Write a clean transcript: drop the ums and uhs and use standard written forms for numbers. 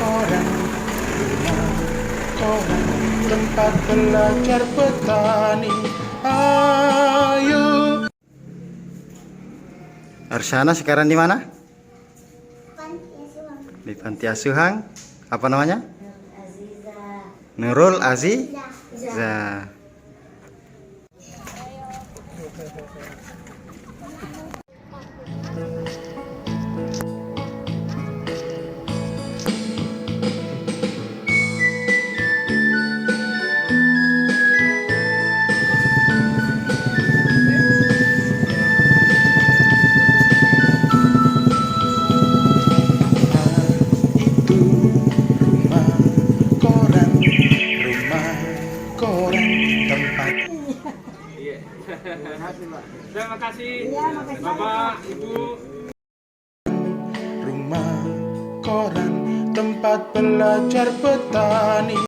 koran, rumah koran, tempat belajar petani. Ayo. Arsana sekarang di mana? Panti asuhan. Di panti asuhan. Apa namanya? Aziza. Nurul Aziza. Itu rumah koran, rumah koran, tempat. Iya. Terima kasih. Iya, makasih. Bapak, Ibu. Rumah koran, tempat belajar petani.